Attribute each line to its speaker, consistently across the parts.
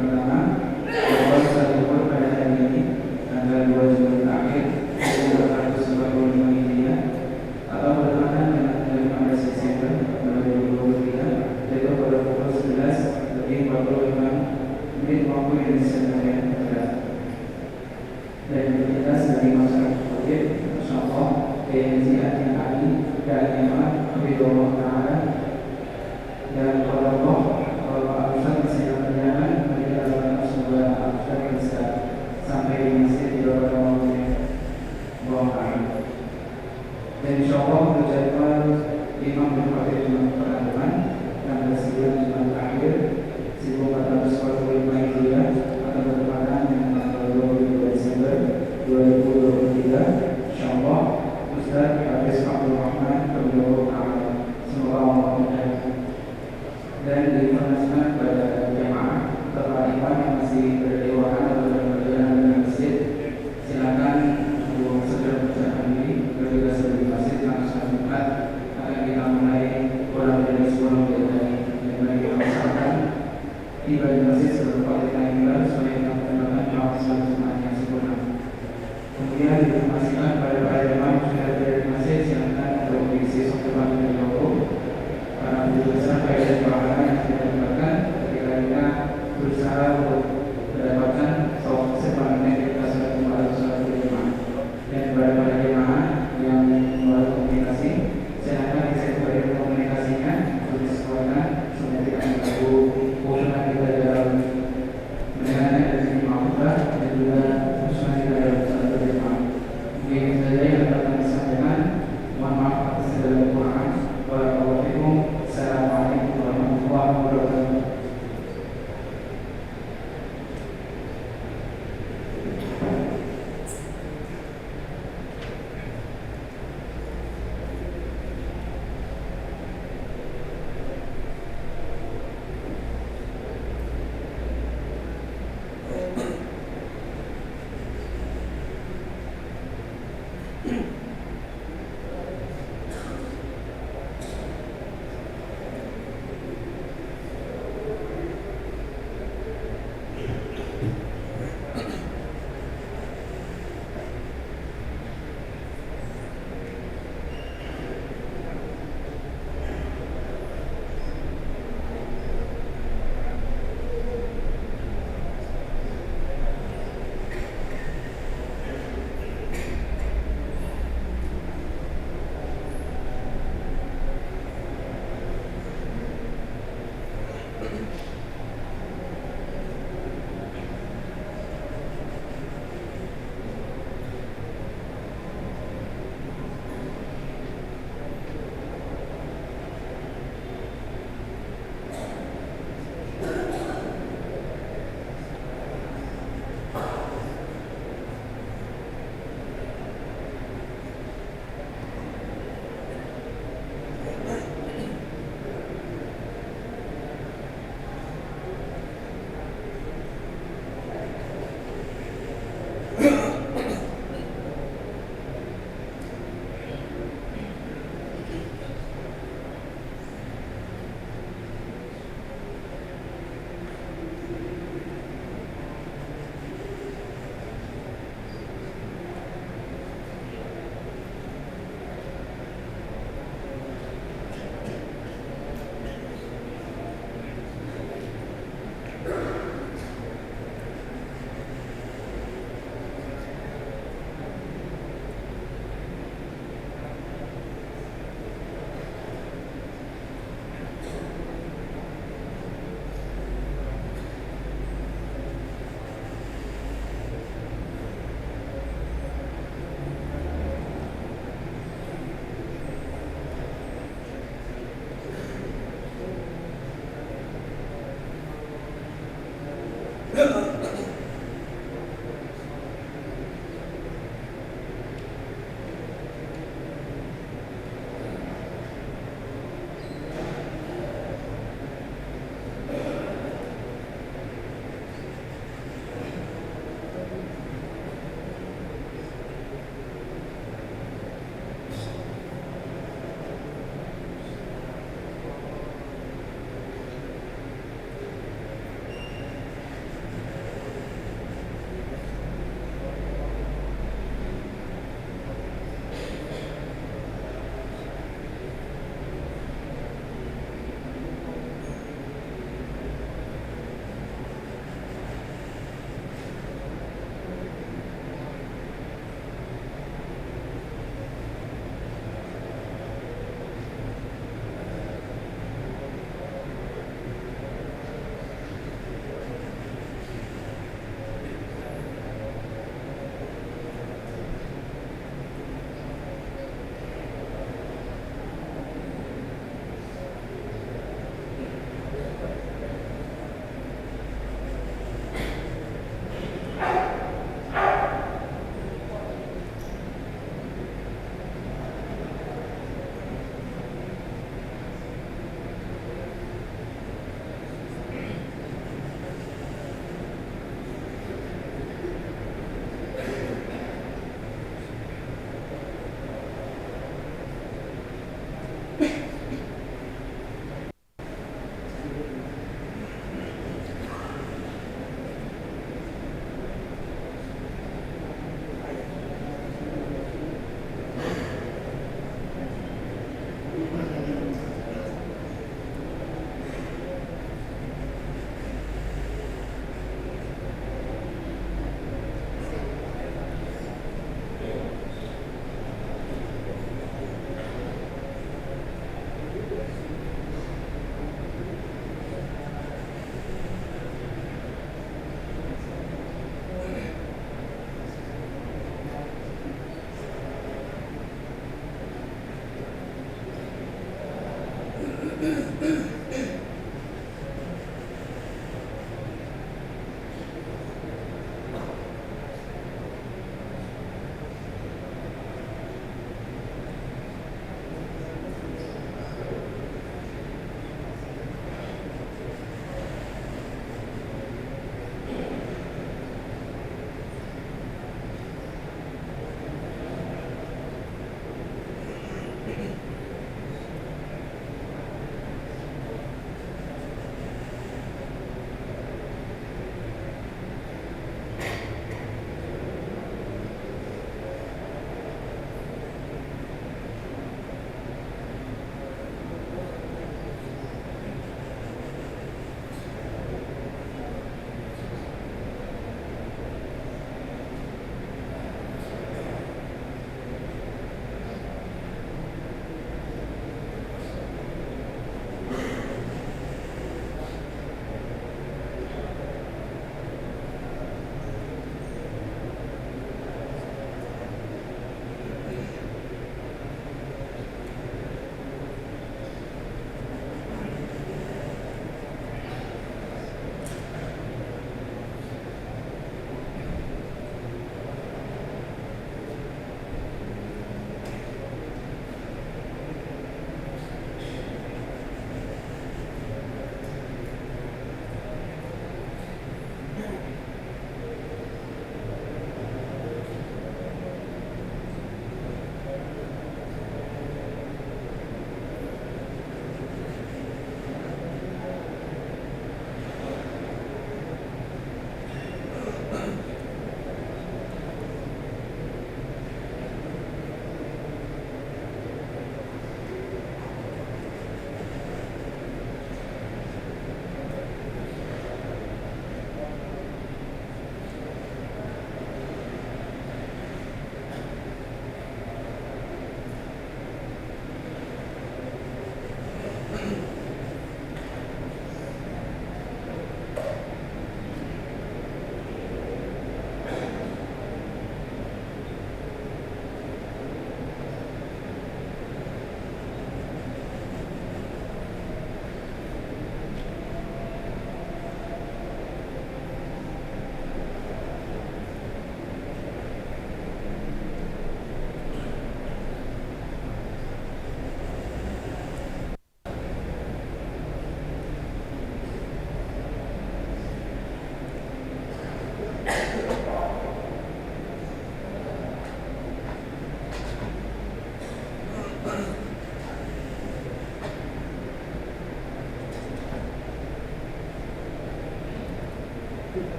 Speaker 1: pertama, bahwa saat libur pada hari ini tanggal 2 Juli akhir 1445 Hijriah atau bertepatan dengan 15 Desember 2023, yaitu pada pukul 11:45 waktu Indonesia bagian barat. Dan identitas dari masyarakat Bukit, Insyaallah, KNZA yang kami dan Imam Abidullah Ta'ala dan Allah Pak Ustaz masih dalam perjalanan bagi dalam sebuah Ustaz bisa sampai di masjid di beberapa waktu dan insyaallah untuk jadwal Imam dan Fatih Jumat pertemuan tanggal 9 Jumat akhir 1445 Hijriah atau bertepatan dengan tanggal 22 Desember 2023, insyaallah Ustaz Hafiz Abdul Rahman Abdul Ta'ala, semoga Allah memudahkan. Dan diinformasikan kepada jemaah atau imam yang masih berada di wahana atau berjalan di masjid, silakan untuk segera mempersiapkan diri. Ketika sudah di masjid langsung Jumat akan kita mulai kurang dari 10 menit dari yang bagi masyarakat tiba di masjid sebelum kita himbau supaya kita mendapatkan jamaah sholat Jumat yang sempurna. Kemudian diinformasikan kepada para jemaah yang sudah berada di masjid, silakan untuk diisi soft bank dari logo para besar kaidah wahana yang kita dapatkan ketika kita berusaha untuk mendapatkan soft sepanjang kita sudah kembali sholat jemaah. Dan kepada para jemaah yang melalui komunikasi, silakan disesuaikan komunikasinya untuk disesuaikan supaya tidak mengganggu usulan kita dalam mendengarkan dari sini mahfuzah dan juga usulan kita dalam sholat jemaah. Mungkin itu saja yang dapat kami sampaikan. Mohon maaf atas segala kekurangan. Wassalamualaikum warahmatullahi wabarakatuh.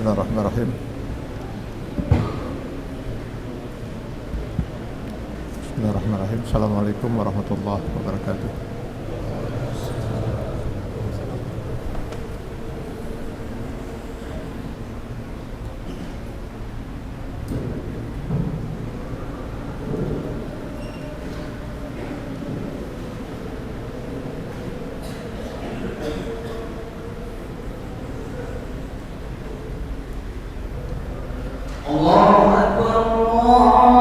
Speaker 2: Bismillahirrahmanirrahim. Bismillahirrahmanirrahim. Assalamualaikum warahmatullahi wabarakatuh.
Speaker 3: Allahu Akbar, Rasulullah.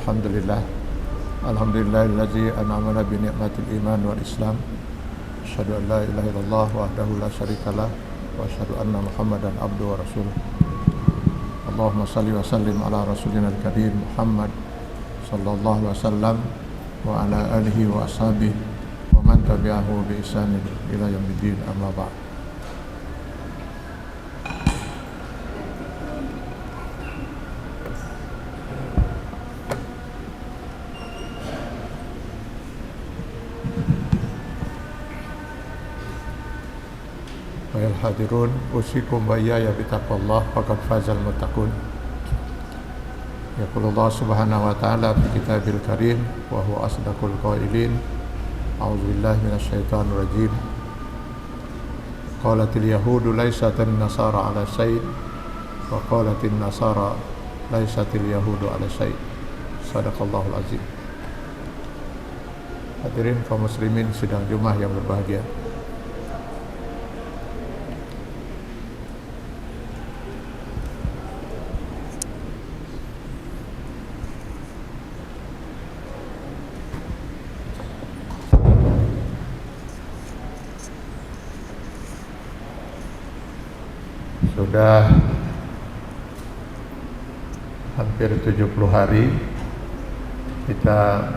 Speaker 2: Alhamdulillah. Alhamdulillahillazi an'amana bi ni'matil iman wal islam. Asyhadu an la ilaha illallah wahdahu la syarikalah wa asyhadu anna Muhammadan abduhu wa rasuluh. Allahumma salli wa sallim ala rasulina al-karim Muhammad sallallahu alaihi wasallam wa ala alihi wa ashabihi wa man tabi'ahu bi ihsanin ila yaumiddin, amma ba'd. Wahai hadirun, usikum wa iyaya bitaqwallah faqad fazal muttaqun. Yaqulullah subhanahu wa ta'ala fi kitabil karim wa huwa asdaqul qailin. A'udzubillahi minasyaitonir rajim. Qalatil yahudu laysatan nasara ala syai' wa qalatin nasara laysatil yahudu ala syai'. Shadaqallahul azim. Hadirin kaum muslimin sidang Jumat yang berbahagia. Sudah hampir 70 hari kita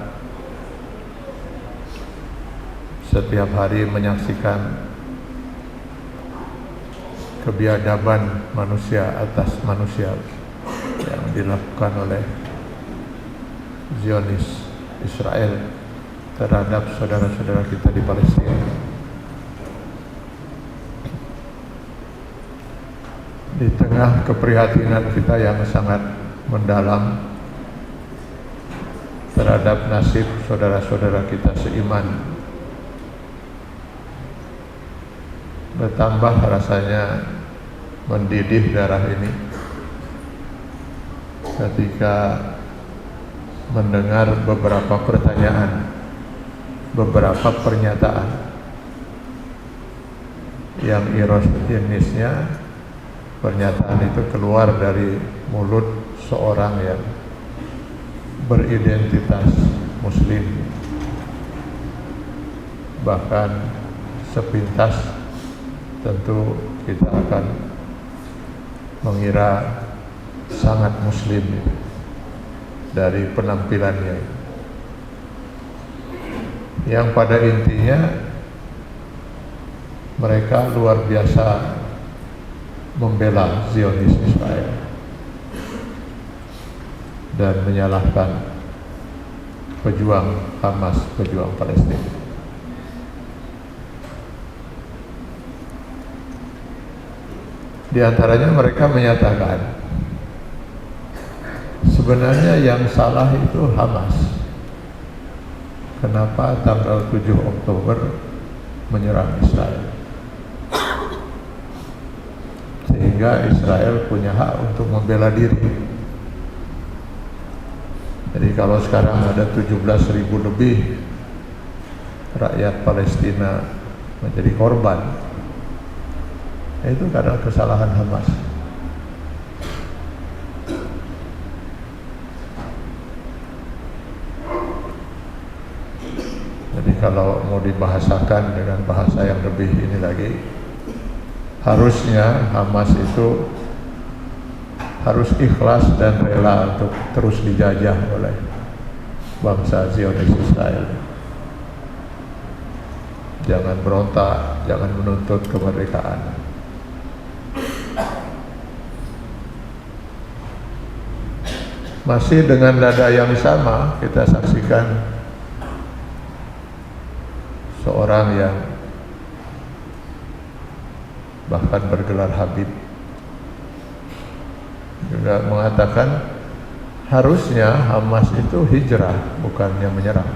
Speaker 2: setiap hari menyaksikan kebiadaban manusia atas manusia yang dilakukan oleh Zionis Israel terhadap saudara-saudara kita di Palestina. Di tengah keprihatinan kita yang sangat mendalam terhadap nasib saudara-saudara kita seiman, bertambah rasanya mendidih darah ini ketika mendengar beberapa pertanyaan, beberapa pernyataan yang ironisnya pernyataan itu keluar dari mulut seorang yang beridentitas muslim. Bahkan sepintas tentu kita akan mengira sangat muslim dari penampilannya, yang pada intinya mereka luar biasa membela Zionis Israel dan menyalahkan pejuang Hamas, pejuang Palestina. Di antaranya mereka menyatakan sebenarnya yang salah itu Hamas. Kenapa tanggal 7 Oktober menyerang Israel? Sehingga Israel punya hak untuk membela diri. Jadi kalau sekarang ada 17.000 lebih rakyat Palestina menjadi korban, itu karena kesalahan Hamas. Jadi kalau mau dibahasakan dengan bahasa yang lebih ini lagi, harusnya Hamas itu harus ikhlas dan rela untuk terus dijajah oleh bangsa Zionis Israel. Jangan berontak, jangan menuntut kemerdekaan. Masih dengan nada yang sama kita saksikan seorang yang bahkan bergelar Habib juga mengatakan harusnya Hamas itu hijrah, bukannya menyerang.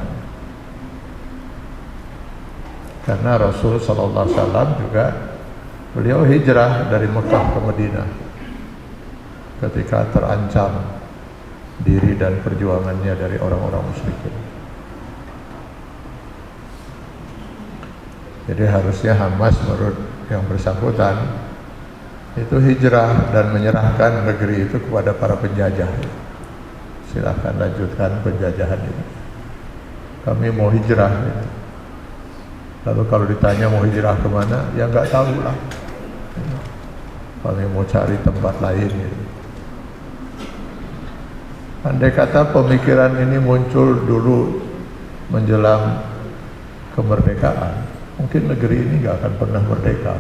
Speaker 2: Karena Rasul sallallahu alaihi wasallam juga beliau hijrah dari Mekah ke Madinah ketika terancam diri dan perjuangannya dari orang-orang musyrikin. Jadi harusnya Hamas menurut yang bersangkutan itu hijrah dan menyerahkan negeri itu kepada para penjajah silahkan lanjutkan penjajahan ini. Kami mau hijrah gitu. Lalu kalau ditanya mau hijrah kemana, ya nggak tahu lah. Kami mau cari tempat lain gitu. Andai kata pemikiran ini muncul dulu menjelang kemerdekaan, mungkin negeri ini nggak akan pernah merdeka.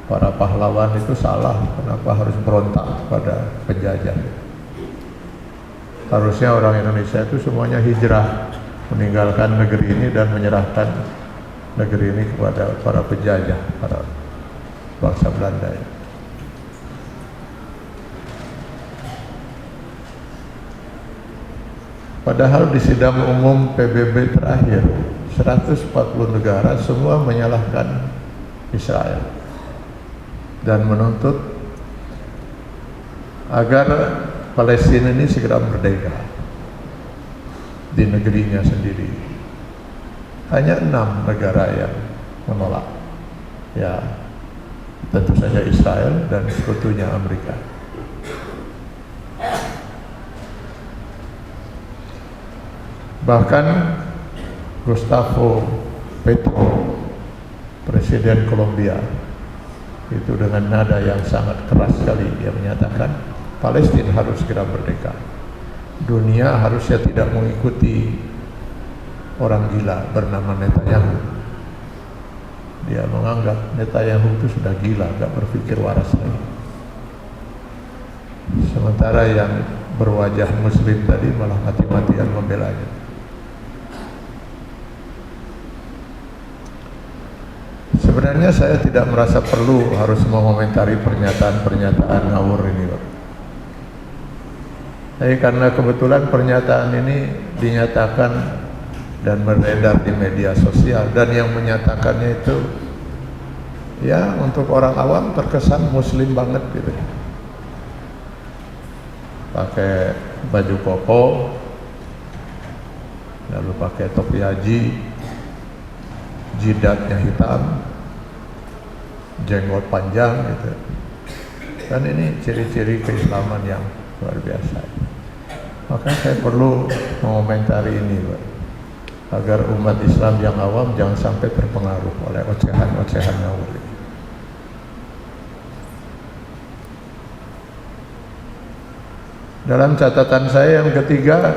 Speaker 2: Para pahlawan itu salah, kenapa harus berontak pada penjajah? Harusnya orang Indonesia itu semuanya hijrah, meninggalkan negeri ini dan menyerahkan negeri ini kepada para penjajah, para bangsa Belanda. Padahal di sidang umum PBB terakhir 140 negara semua menyalahkan Israel dan menuntut agar Palestina ini segera merdeka di negerinya sendiri. Hanya 6 negara yang menolak, ya tentu saja Israel dan sekutunya Amerika. Bahkan Gustavo Petro, Presiden Kolombia, itu dengan nada yang sangat keras sekali dia menyatakan Palestina harus segera merdeka. Dunia harusnya tidak mengikuti orang gila bernama Netanyahu. Dia menganggap Netanyahu itu sudah gila, gak berpikir waras lagi. Sementara yang berwajah muslim tadi malah mati-matian membelanya. Sebenarnya saya tidak merasa perlu harus mengomentari pernyataan-pernyataan ngawur ini, Pak. Tapi karena kebetulan pernyataan ini dinyatakan dan beredar di media sosial, dan yang menyatakannya itu ya untuk orang awam terkesan muslim banget gitu. Pakai baju koko, lalu pakai topi haji, jidatnya hitam, jenggot panjang gitu. Kan ini ciri-ciri keislaman yang luar biasa. Maka saya perlu mengomentari ini, Pak, agar umat Islam yang awam jangan sampai terpengaruh oleh ocehan-ocehan ngawur ini. Dalam catatan saya yang ketiga,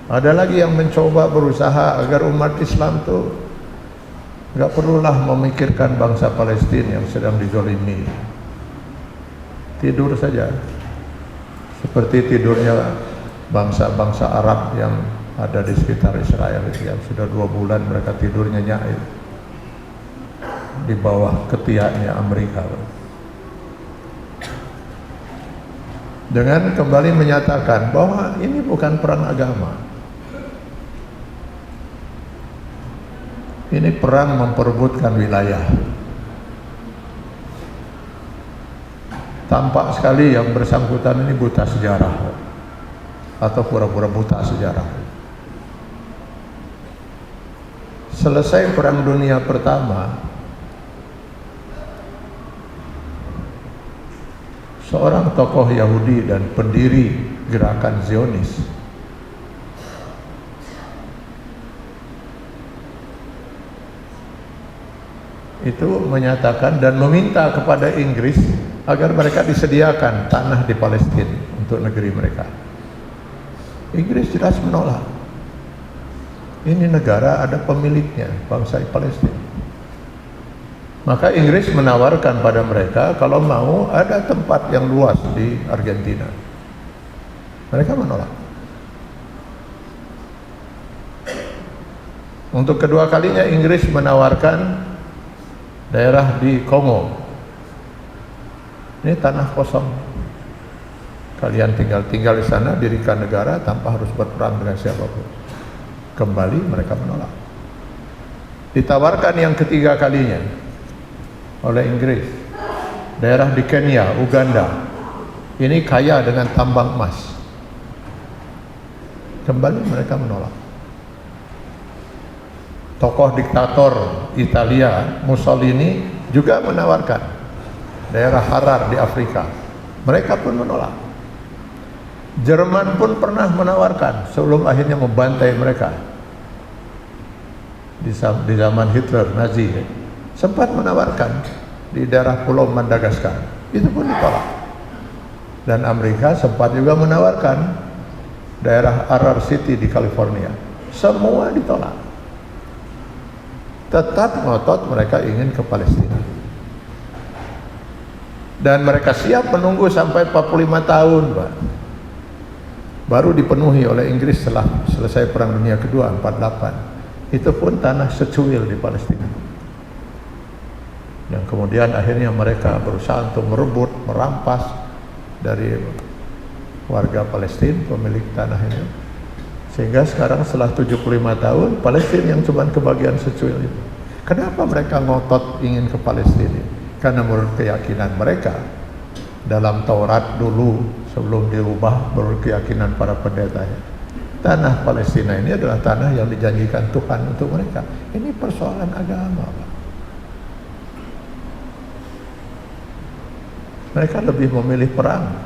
Speaker 2: ada lagi yang mencoba berusaha agar umat Islam tuh nggak perlulah memikirkan bangsa Palestina yang sedang dizolimi. Tidur saja, seperti tidurnya bangsa-bangsa Arab yang ada di sekitar Israel itu, yang sudah 2 bulan mereka tidur nyenyak di bawah ketiaknya Amerika. Dengan kembali menyatakan bahwa ini bukan perang agama, ini perang memperebutkan wilayah. Tampak sekali yang bersangkutan ini buta sejarah atau pura-pura buta sejarah. Selesai Perang Dunia Pertama, seorang tokoh Yahudi dan pendiri gerakan Zionis itu menyatakan dan meminta kepada Inggris agar mereka disediakan tanah di Palestina untuk negeri mereka. Inggris jelas menolak. Ini negara ada pemiliknya, bangsa Palestina. Maka Inggris menawarkan pada mereka kalau mau ada tempat yang luas di Argentina. Mereka menolak. Untuk kedua kalinya Inggris menawarkan daerah di Kongo. Ini tanah kosong. Kalian tinggal di sana, dirikan negara tanpa harus berperang dengan siapapun. Kembali mereka menolak. Ditawarkan yang ketiga kalinya oleh Inggris, daerah di Kenya, Uganda. Ini kaya dengan tambang emas. Kembali mereka menolak. Tokoh diktator Italia, Mussolini, juga menawarkan daerah Harar di Afrika. Mereka pun menolak. Jerman pun pernah menawarkan sebelum akhirnya membantai mereka di zaman Hitler, Nazi, sempat menawarkan di daerah Pulau Madagaskar, itu pun ditolak. Dan Amerika sempat juga menawarkan daerah Arar City di California, semua ditolak. Tetap ngotot mereka ingin ke Palestina. Dan mereka siap menunggu sampai 45 tahun, Pak. Baru dipenuhi oleh Inggris setelah selesai Perang Dunia Kedua 48. Itu pun tanah secuil di Palestina. Yang kemudian akhirnya mereka berusaha untuk merebut, merampas dari warga Palestina, pemilik tanah ini. Sehingga sekarang setelah 75 tahun, Palestina yang cuma kebagian secuil itu. Kenapa mereka ngotot ingin ke Palestina? Karena menurut keyakinan mereka, dalam Taurat dulu sebelum dirubah, menurut keyakinan para pendetanya, tanah Palestina ini adalah tanah yang dijanjikan Tuhan untuk mereka. Ini persoalan agama, Pak. Mereka lebih memilih perang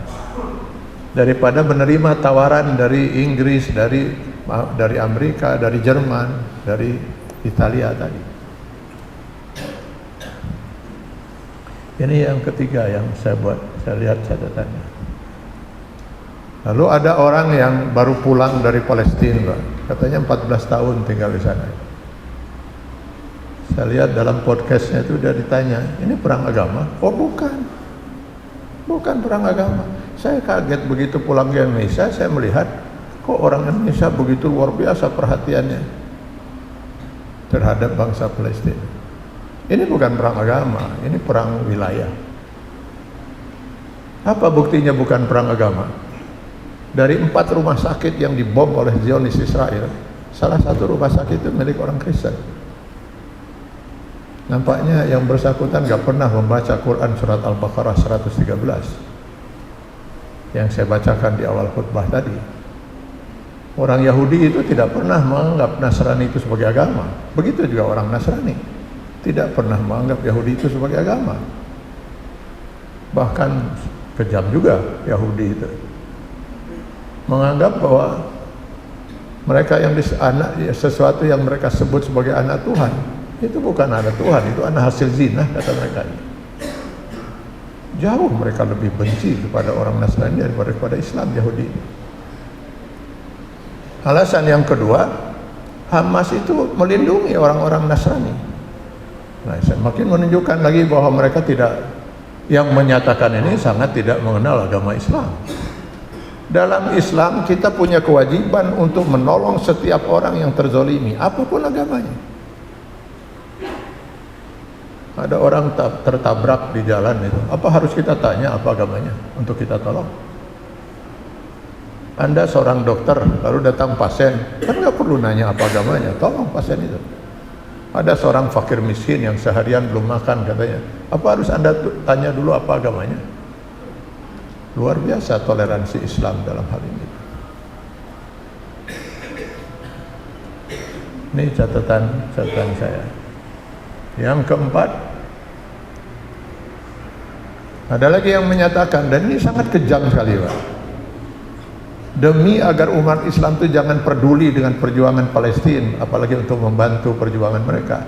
Speaker 2: daripada menerima tawaran dari Inggris, dari Amerika, dari Jerman, dari Italia tadi. Ini yang ketiga yang saya lihat catatannya. Lalu ada orang yang baru pulang dari Palestina, katanya 14 tahun tinggal di sana. Saya lihat dalam podcastnya itu dia ditanya, ini perang agama? Oh bukan, bukan perang agama. Saya kaget begitu pulang ke Indonesia, saya melihat kok orang Indonesia begitu luar biasa perhatiannya terhadap bangsa Palestina. Ini bukan perang agama, ini perang wilayah. Apa buktinya bukan perang agama? Dari 4 rumah sakit yang dibom oleh Zionis Israel, salah satu rumah sakit itu milik orang Kristen. Nampaknya yang bersangkutan gak pernah membaca Quran surat Al-Baqarah 113 yang saya bacakan di awal khutbah tadi. Orang Yahudi itu tidak pernah menganggap Nasrani itu sebagai agama. Begitu juga orang Nasrani tidak pernah menganggap Yahudi itu sebagai agama. Bahkan kejam juga Yahudi itu, menganggap bahwa mereka yang sesuatu yang mereka sebut sebagai anak Tuhan itu bukan anak Tuhan, itu anak hasil zina, kata mereka. Jauh mereka lebih benci kepada orang Nasrani daripada kepada Islam Yahudi. Alasan yang kedua, Hamas itu melindungi orang-orang Nasrani. Nah, semakin menunjukkan lagi bahwa mereka yang menyatakan ini sangat tidak mengenal agama Islam. Dalam Islam kita punya kewajiban untuk menolong setiap orang yang terzolimi, apapun agamanya. Ada orang tertabrak di jalan itu, apa harus kita tanya apa agamanya untuk kita tolong? Anda seorang dokter, lalu datang pasien, kan nggak perlu nanya apa agamanya, tolong pasien itu. Ada seorang fakir miskin yang seharian belum makan, katanya, apa harus Anda tanya dulu apa agamanya? Luar biasa toleransi Islam dalam hal ini. Ini catatan saya. Yang keempat, ada lagi yang menyatakan, dan ini sangat kejam sekali, Pak. Demi agar umat Islam itu jangan peduli dengan perjuangan Palestina, apalagi untuk membantu perjuangan mereka,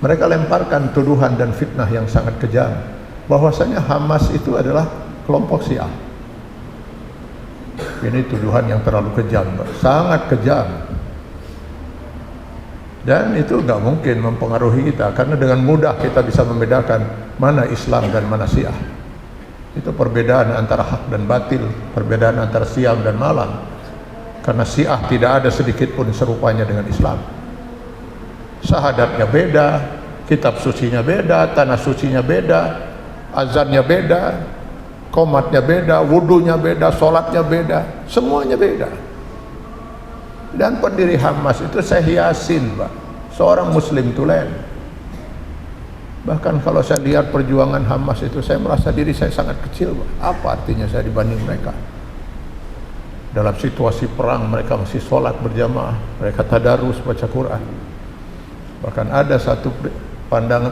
Speaker 2: mereka lemparkan tuduhan dan fitnah yang sangat kejam, bahwasanya Hamas itu adalah kelompok Syiah. Ini tuduhan yang terlalu kejam, Pak. Sangat kejam. Dan itu nggak mungkin mempengaruhi kita, karena dengan mudah kita bisa membedakan mana Islam dan mana Syiah. Itu perbedaan antara hak dan batil, perbedaan antara siang dan malam. Karena Syiah tidak ada sedikit pun serupanya dengan Islam. Syahadatnya beda, kitab sucinya beda, tanah sucinya beda, azannya beda, qomatnya beda, wudunya beda, sholatnya beda, semuanya beda. Dan pendiri Hamas itu Syekh Yasin, Pak, seorang muslim tulen. Bahkan kalau saya lihat perjuangan Hamas itu, saya merasa diri saya sangat kecil, Pak. Apa artinya saya dibanding mereka? Dalam situasi perang mereka masih sholat berjamaah, mereka tadarus baca Quran. Bahkan ada satu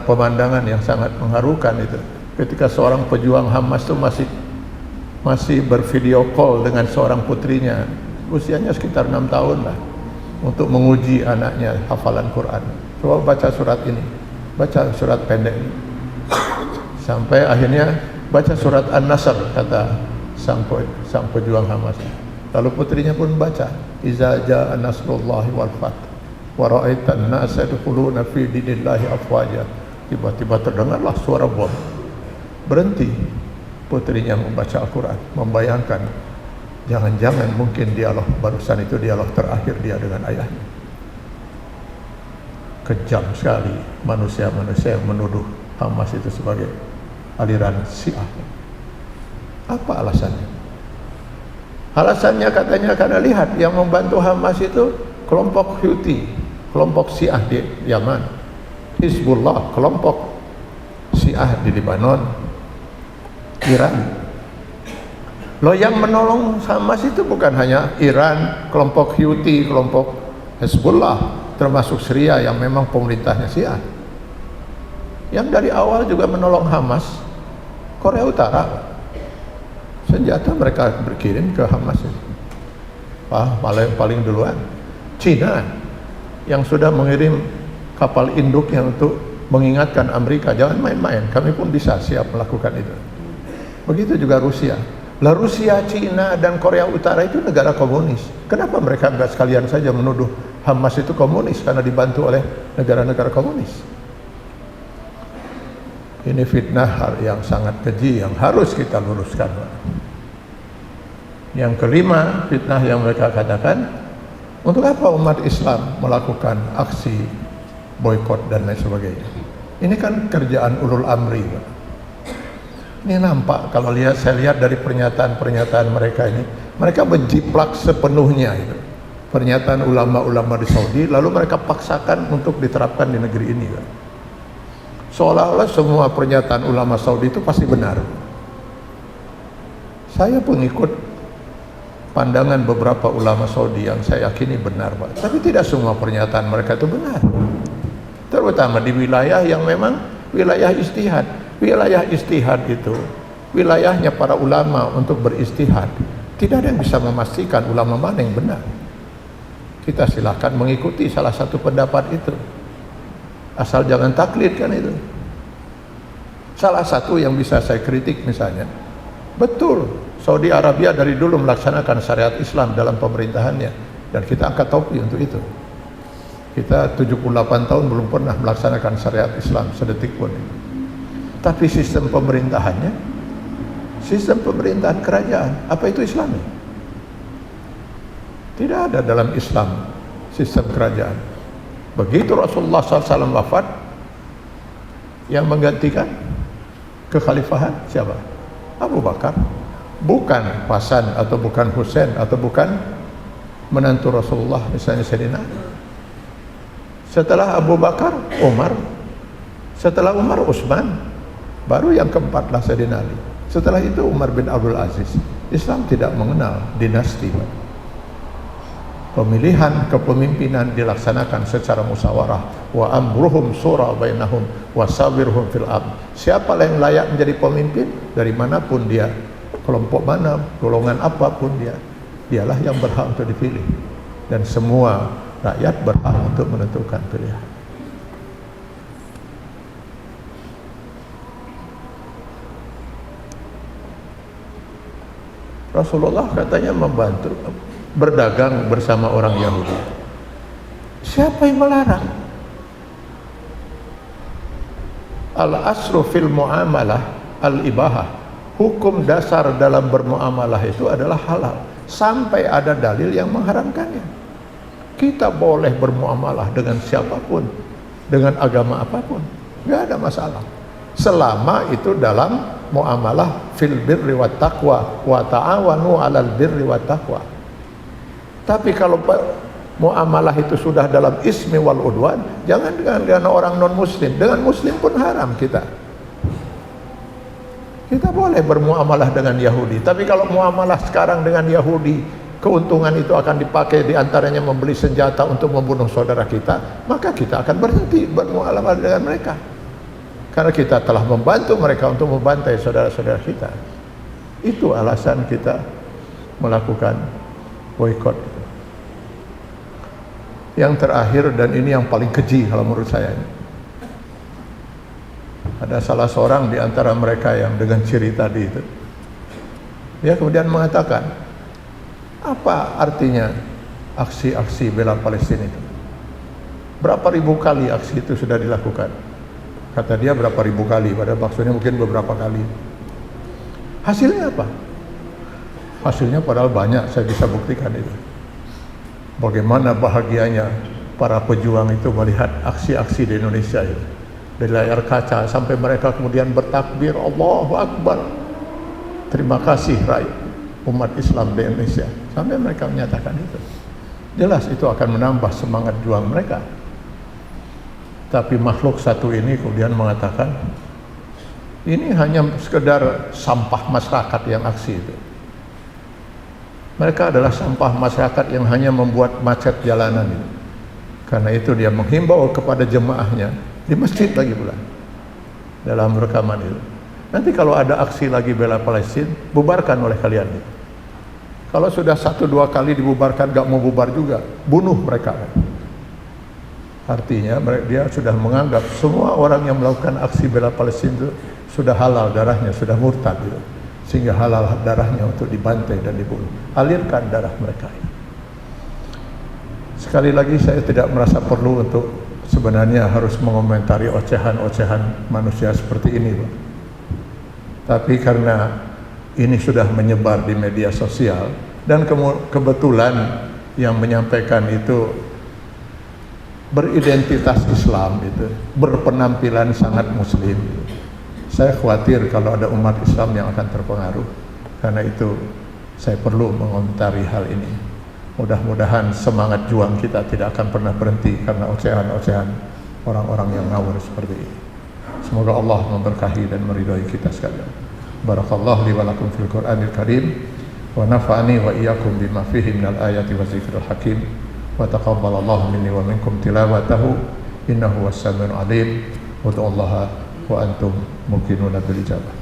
Speaker 2: pemandangan yang sangat mengharukan itu, ketika seorang pejuang Hamas itu masih masih bervideo call dengan seorang putrinya, usianya sekitar 6 tahun lah, untuk menguji anaknya hafalan Quran. Coba baca surat ini, baca surat pendek ini. Sampai akhirnya baca surat An-Nasr, kata sang pejuang Hamas. Lalu putrinya pun baca, iza jaa nasrullahi wal fath wa ra'aitan nasa yadkhuluna fi dinillahi afwaja. Tiba-tiba terdengarlah suara bom. Berhenti putrinya membaca Al-Quran, membayangkan jangan-jangan mungkin dialog barusan itu dialog terakhir dia dengan ayahnya. Kejam sekali manusia-manusia yang menuduh Hamas itu sebagai aliran Syiah. Apa alasannya? Alasannya katanya karena lihat yang membantu Hamas itu kelompok Houthi, kelompok Syiah di Yaman, Hizbullah, kelompok Syiah di Lebanon, Iran. Loh, yang menolong Hamas itu bukan hanya Iran, kelompok Houthi, kelompok Hizbullah, termasuk Syria yang memang pemerintahnya Syiah. Yang dari awal juga menolong Hamas, Korea Utara. Senjata mereka berkirim ke Hamas. Malah yang paling duluan Cina yang sudah mengirim kapal induknya untuk mengingatkan Amerika, jangan main-main, kami pun bisa siap melakukan itu. Begitu juga Rusia. Lah Rusia, Cina, dan Korea Utara itu negara komunis. Kenapa mereka enggak sekalian saja menuduh Hamas itu komunis karena dibantu oleh negara-negara komunis? Ini fitnah yang sangat keji yang harus kita luruskan. Yang kelima, fitnah yang mereka katakan, untuk apa umat Islam melakukan aksi boikot dan lain sebagainya? Ini kan kerjaan ulul amri. Ini nampak kalau saya lihat dari pernyataan-pernyataan mereka ini, mereka menjiplak sepenuhnya itu pernyataan ulama-ulama di Saudi, lalu mereka paksakan untuk diterapkan di negeri ini. Seolah-olah semua pernyataan ulama Saudi itu pasti benar. Saya pengikut pandangan beberapa ulama Saudi yang saya yakini benar, Pak. Tapi tidak semua pernyataan mereka itu benar. Terutama di wilayah yang memang wilayah ijtihad. Wilayah ijtihad itu wilayahnya para ulama untuk beristihad. Tidak ada yang bisa memastikan ulama mana yang benar. Kita silakan mengikuti salah satu pendapat itu, asal jangan taklid kan itu. Salah satu yang bisa saya kritik misalnya, betul Saudi Arabia dari dulu melaksanakan syariat Islam dalam pemerintahannya, dan kita angkat topi untuk itu. Kita 78 tahun belum pernah melaksanakan syariat Islam sedetik pun. Tapi sistem pemerintahannya, sistem pemerintahan kerajaan, apa itu Islami? Tidak ada dalam Islam sistem kerajaan. Begitu Rasulullah SAW wafat, yang menggantikan kekhalifahan siapa? Abu Bakar. Bukan Hasan atau bukan Husain atau bukan menantu Rasulullah misalnya Sayyidina Ali. Setelah Abu Bakar, Umar. Setelah Umar, Utsman. Baru yang keempatlah Sayyidina Ali. Setelah itu Umar bin Abdul Aziz. Islam tidak mengenal dinasti. Pemilihan kepemimpinan dilaksanakan secara musyawarah. Wa amruhum syura bainahum wa sawirhum fil amr. Siapa yang layak menjadi pemimpin dari manapun dia, kelompok mana, golongan apapun dia, dialah yang berhak untuk dipilih, dan semua rakyat berhak untuk menentukan pilihan. Rasulullah katanya membantu berdagang bersama orang Yahudi. Siapa yang melarang? Al-asru fil muamalah al-ibahah. Hukum dasar dalam bermuamalah itu adalah halal sampai ada dalil yang mengharamkannya. Kita boleh bermuamalah dengan siapapun, dengan agama apapun, nggak ada masalah, selama itu dalam muamalah fil birri wat taqwa wa ta'awanu 'alal birri wat taqwa. Tapi kalau muamalah itu sudah dalam ismi wal udwan, jangan dengan orang non muslim, dengan muslim pun haram kita. Kita boleh bermuamalah dengan Yahudi, tapi kalau muamalah sekarang dengan Yahudi, keuntungan itu akan dipakai diantaranya membeli senjata untuk membunuh saudara kita, maka kita akan berhenti bermuamalah dengan mereka. Karena kita telah membantu mereka untuk membantai saudara-saudara kita. Itu alasan kita melakukan boikot. Yang terakhir, dan ini yang paling keji kalau menurut saya, ada salah seorang di antara mereka yang dengan ciri tadi itu, dia kemudian mengatakan, apa artinya aksi-aksi bela Palestina itu? Berapa ribu kali aksi itu sudah dilakukan? Kata dia berapa ribu kali, pada maksudnya mungkin beberapa kali. Hasilnya apa? Hasilnya padahal banyak, saya bisa buktikan itu. Bagaimana bahagianya para pejuang itu melihat aksi-aksi di Indonesia itu. Dari layar kaca sampai mereka kemudian bertakbir, Allahu Akbar. Terima kasih rakyat umat Islam di Indonesia. Sampai mereka menyatakan itu. Jelas itu akan menambah semangat juang mereka. Tapi makhluk satu ini kemudian mengatakan, ini hanya sekedar sampah masyarakat yang aksi itu. Mereka adalah sampah masyarakat yang hanya membuat macet jalanan itu. Karena itu dia menghimbau kepada jemaahnya di masjid lagi pula dalam rekaman itu. Nanti kalau ada aksi lagi bela Palestina, bubarkan oleh kalian itu. Kalau sudah 1-2 kali dibubarkan gak mau bubar juga, bunuh mereka. Artinya dia sudah menganggap semua orang yang melakukan aksi bela Palestina itu sudah halal darahnya, sudah murtad gitu. Sehingga halal darahnya untuk dibantai dan dibunuh. Alirkan darah mereka. Sekali lagi saya tidak merasa perlu untuk sebenarnya harus mengomentari ocehan-ocehan manusia seperti ini, Pak. Tapi karena ini sudah menyebar di media sosial dan kebetulan yang menyampaikan itu beridentitas Islam itu, berpenampilan sangat muslim. Saya khawatir kalau ada umat Islam yang akan terpengaruh. Karena itu saya perlu mengomentari hal ini. Mudah-mudahan semangat juang kita tidak akan pernah berhenti karena ocehan-ocehan orang-orang yang ngawur seperti ini. Semoga Allah memberkahi dan meridhai kita sekalian. Barakallahu li wa lakum fil Qur'anil Karim wa nafa'ani wa iyyakum bima fihi minal ayati wa zikril hakim wa taqabbalallahu minni wa minkum tilawatahu innahu was-sami'ul 'alim. Wad'ullaha wa antum muqinuna bil ijabah.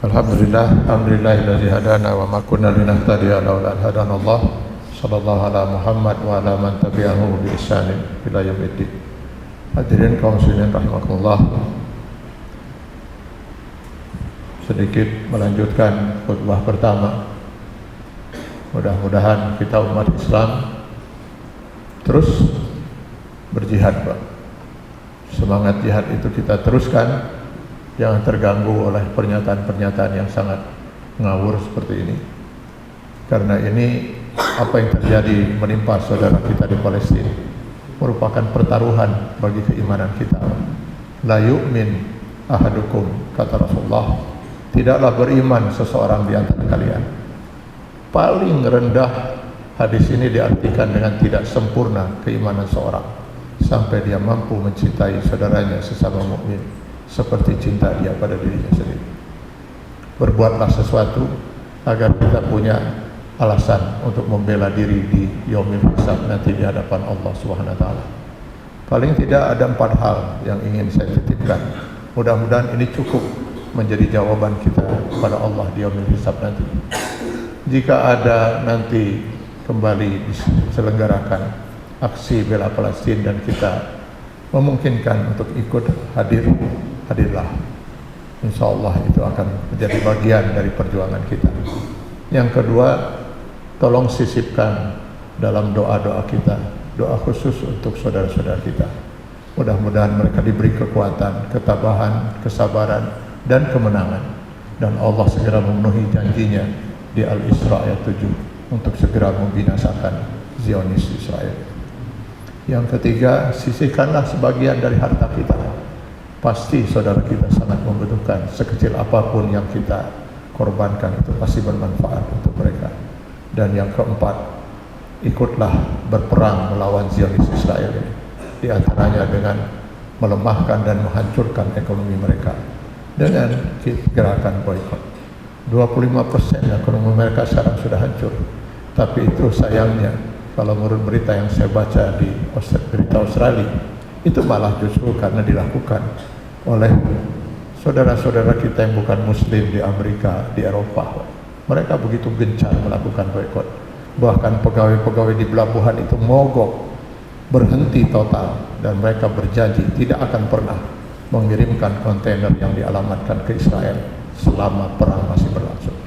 Speaker 2: Alhamdulillahillazi hadana wa ma kunna linahtadiya laula an hadanallah. Sallallahu ala Muhammad wa ala man tabi'ahu bi ihsanin ila yaumiddin. Hadirin kaum muslimin rahimakumullah. Sedikit melanjutkan khutbah pertama. Mudah-mudahan kita umat Islam terus berjihad, Pak. Semangat jihad itu kita teruskan. Jangan terganggu oleh pernyataan-pernyataan yang sangat ngawur seperti ini. Karena ini apa yang terjadi menimpa saudara kita di Palestina merupakan pertaruhan bagi keimanan kita. La yu'min ahadukum, kata Rasulullah, tidaklah beriman seseorang di antara kalian. Paling rendah hadis ini diartikan dengan tidak sempurna keimanan seorang sampai dia mampu mencintai saudaranya sesama mukmin seperti cinta dia pada dirinya sendiri. Berbuatlah sesuatu agar kita punya alasan untuk membela diri di yaumil hisab nanti di hadapan Allah Subhanahu wa taala. Paling tidak ada 4 hal yang ingin saya titipkan. Mudah-mudahan ini cukup menjadi jawaban kita kepada Allah di yaumil hisab nanti. Jika ada nanti kembali diselenggarakan aksi bela Palestina dan kita memungkinkan untuk ikut hadirlah. InsyaAllah itu akan menjadi bagian dari perjuangan kita. Yang kedua, tolong sisipkan dalam doa-doa kita, doa khusus untuk saudara-saudara kita. Mudah-mudahan mereka diberi kekuatan, ketabahan, kesabaran, dan kemenangan. Dan Allah segera memenuhi janjinya di Al-Isra ayat 7 untuk segera membinasakan Zionis Israel. Yang ketiga, sisihkanlah sebagian dari harta kita. Pasti saudara kita sangat membutuhkan. Sekecil apapun yang kita korbankan itu pasti bermanfaat untuk mereka. Dan yang keempat, ikutlah berperang melawan Zionis Israel ini. Di antaranya dengan melemahkan dan menghancurkan ekonomi mereka dengan gerakan boikot. 25% ekonomi mereka sekarang sudah hancur. Tapi itu sayangnya, kalau menurut berita yang saya baca di berita Australia, itu malah justru karena dilakukan oleh saudara-saudara kita yang bukan Muslim di Amerika, di Eropa. Mereka begitu gencar melakukan boikot. Bahkan pegawai-pegawai di pelabuhan itu mogok, berhenti total, dan mereka berjanji tidak akan pernah mengirimkan kontainer yang dialamatkan ke Israel selama perang masih berlangsung.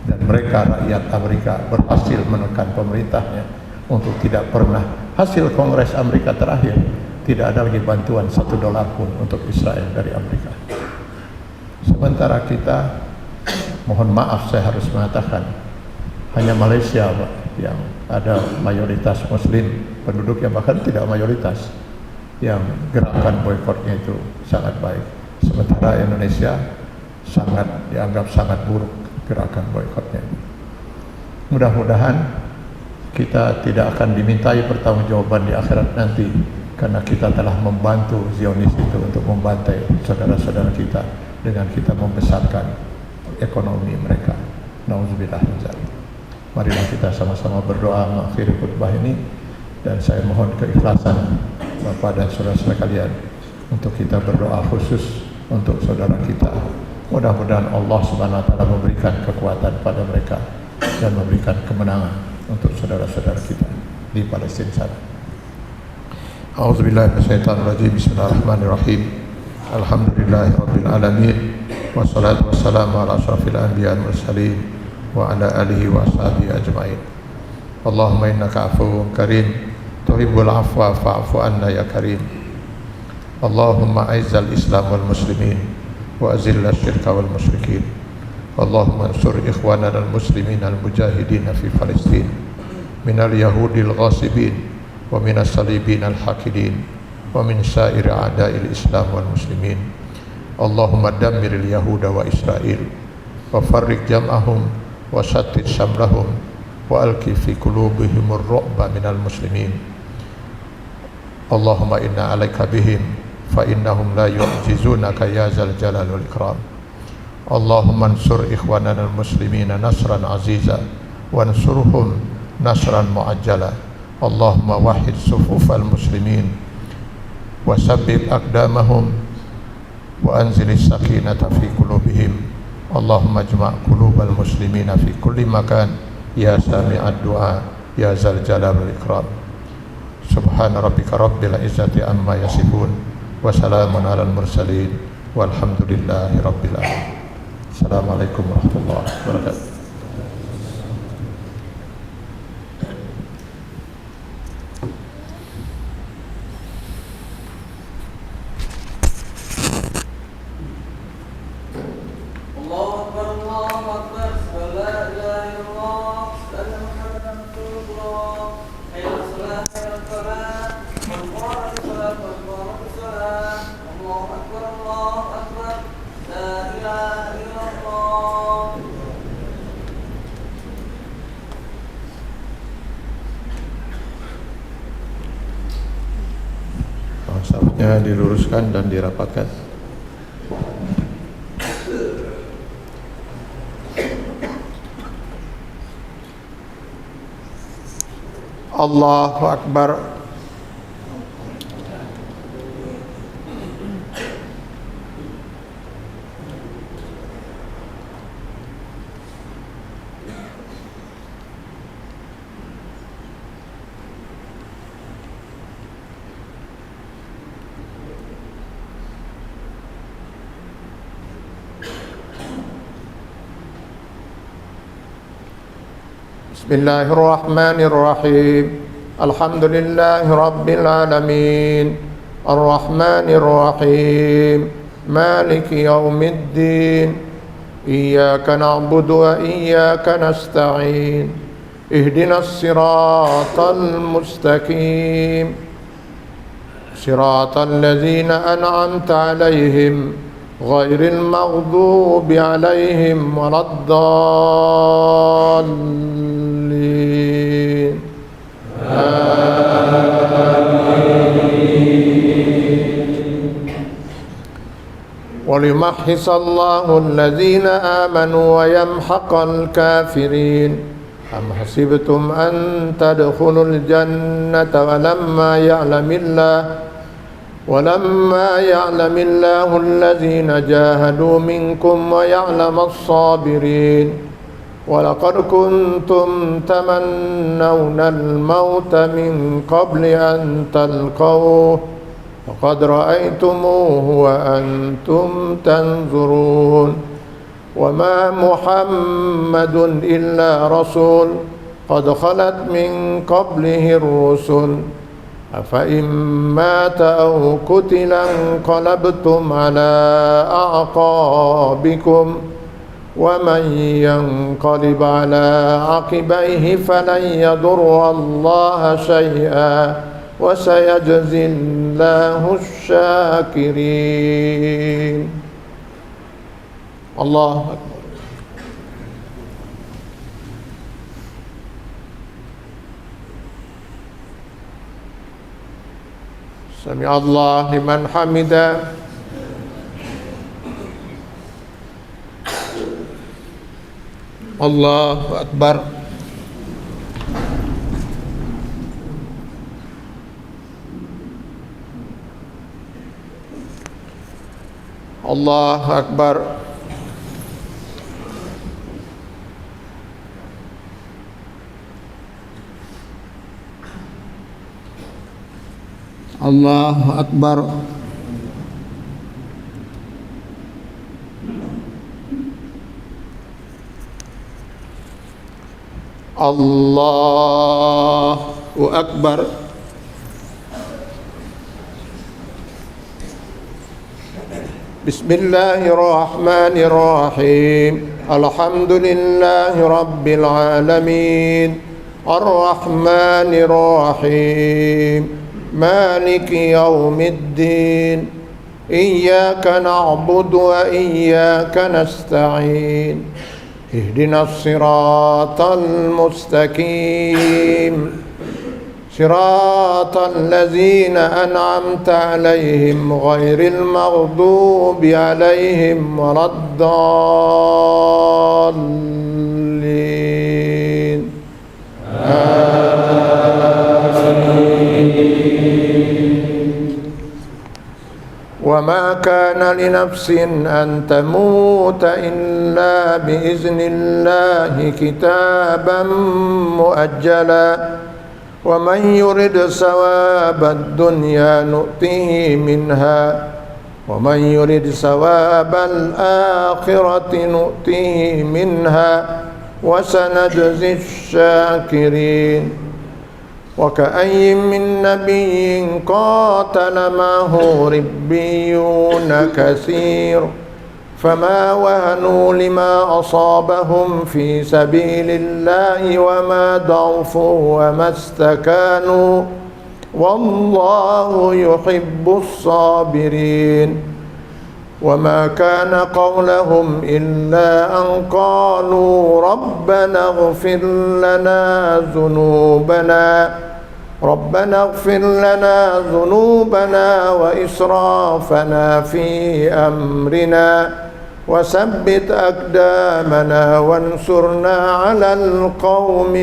Speaker 2: Dan mereka, rakyat Amerika, berhasil menekan pemerintahnya untuk tidak pernah, hasil Kongres Amerika terakhir, tidak ada lagi bantuan $1 pun untuk Israel dari Amerika. Sementara kita, mohon maaf saya harus mengatakan, hanya Malaysia Pak, yang ada mayoritas Muslim, penduduknya bahkan tidak mayoritas, yang gerakan boikotnya itu sangat baik. Sementara Indonesia dianggap sangat buruk gerakan boikotnya. Mudah-mudahan kita tidak akan dimintai pertanggungjawaban di akhirat nanti, karena kita telah membantu Zionis itu untuk membantai saudara-saudara kita dengan kita membesarkan ekonomi mereka. Nauzubillah min dzalik. Marilah kita sama-sama berdoa mengakhiri khutbah ini, dan saya mohon keikhlasan Bapak dan saudara-saudara kalian untuk kita berdoa khusus untuk saudara kita. Mudah-mudahan Allah Subhanahu wa taala memberikan kekuatan pada mereka dan memberikan kemenangan untuk saudara-saudara kita di Palestina sana. A'udzubillahi minasyaitonirrajim. Bismillahirrahmanirrahim. Alhamdulillahirabbil alamin. Wassalatu wassalamu ala asyrafil anbiya'i wal mursalin wa ala alihi wa ashabihi ajmain. Allahumma innaka 'afuwwun karim tuhibbul 'afwa fa'fu anna ya karim. Allahumma aizzal Islam wal muslimin wa azilla syirka wal musyrikin. Allahumma ansur ikhwanana al muslimin al mujahidin fi Palestin minal yahudil ghasibin wa minas salibin al hakidin wa min sa'iri a'da'il Islam wal muslimin. Allahumma dammiril yahuda wa Israel wa farriq jam'ahum wa shattit samlahum wa alqi fi qulubihimur ru'ba minal muslimin. Allahumma inna 'alaika bihim fa innahum la yu'jizunaka ya zal jalal wal ikram. Allahumma ansur ikhwanana al muslimina nasran aziza wa ansurhum nasran mu'ajjala. Allahumma wahid sufufal muslimin wa sabbit aqdamahum wa anzilis sakinata fi qulubihim. Allahumma ijma' qulubal muslimina fi kulli makan ya sami'ad du'a ya zal jalal wal ikram. Subhana rabbika rabbil izzati amma yasifun wa salamun alal mursalin walhamdulillahi rabbil alamin. Assalamualaikum warahmatullahi wabarakatuh. Safnya diluruskan dan dirapatkan. Allahu Akbar. Bismillahirrahmanirrahim. Alhamdulillahi rabbil alamin. Ar-Rahmanir Rahim. Maliki yaumiddin. Iyyaka na'budu wa iyyaka nasta'in. Ihdinas siratal mustaqim. Siratal ladzina an'amta 'alaihim ghairil maghdubi 'alaihim waladdallin. وليمحص الله الذين آمنوا ويمحق الكافرين أم حسبتم أن تدخلوا الجنة ولما يعلم الله الذين جاهدوا منكم ويعلم الصابرين ولقد كنتم تمنون الموت من قبل أن تلقوه وقد رأيتموه وأنتم تنظرون وما محمد إلا رسول قد خلت من قبله الرسل أفإن مات أو قتل انقلبتم على أعقابكم ومن ينقلب على عقبيه فلن يضر الله شيئا وسيجزي الله الشاكرين. الله أكبر. سمع الله لمن حمده. الله أكبر. الله أكبر. الله أكبر. الله أكبر. بسم الله الرحمن الرحيم. الحمد لله رب العالمين الرحمن الرحيم مالك يوم الدين إياك نعبد وإياك نستعين اهدنا الصراط المستقيم صراط الذين أنعمت عليهم غير المغضوب عليهم ولا الضالين وما كان لنفس أن تموت إلا بإذن الله كتابا مؤجلا ومن يرد ثواب الدنيا نؤته منها ومن يرد ثواب الآخرة نؤته منها وسنجزي الشاكرين وكأي من نبي قاتل معه ربيون كثير فما وهنوا لما أصابهم في سبيل الله وما ضعفوا وما استكانوا والله يحب الصابرين وما كان قولهم إلا أن قالوا ربنا اغفر لنا ذنوبنا وإسرافنا في أمرنا وثبت أقدامنا وانصرنا على القوم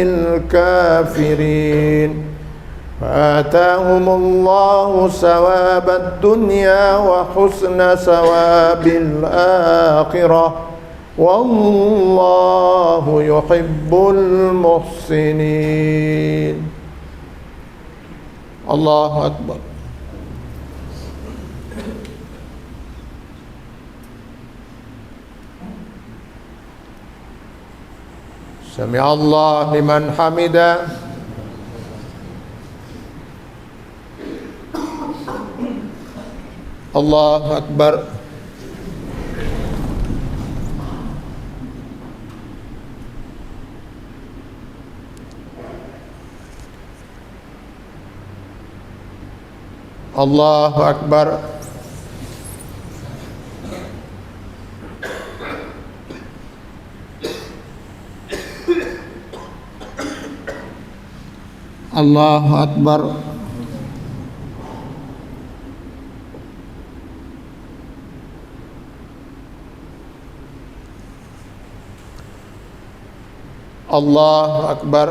Speaker 2: الكافرين فآتاهم الله ثواب الدنيا وحسن ثواب الآخرة والله يحب المحسنين. الله أكبر. سمع الله لمن حمده. الله أكبر. الله أكبر. الله أكبر. Allahu Akbar.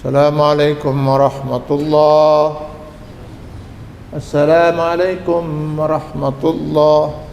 Speaker 2: Assalamualaikum warahmatullahi. Assalamualaikum warahmatullahi.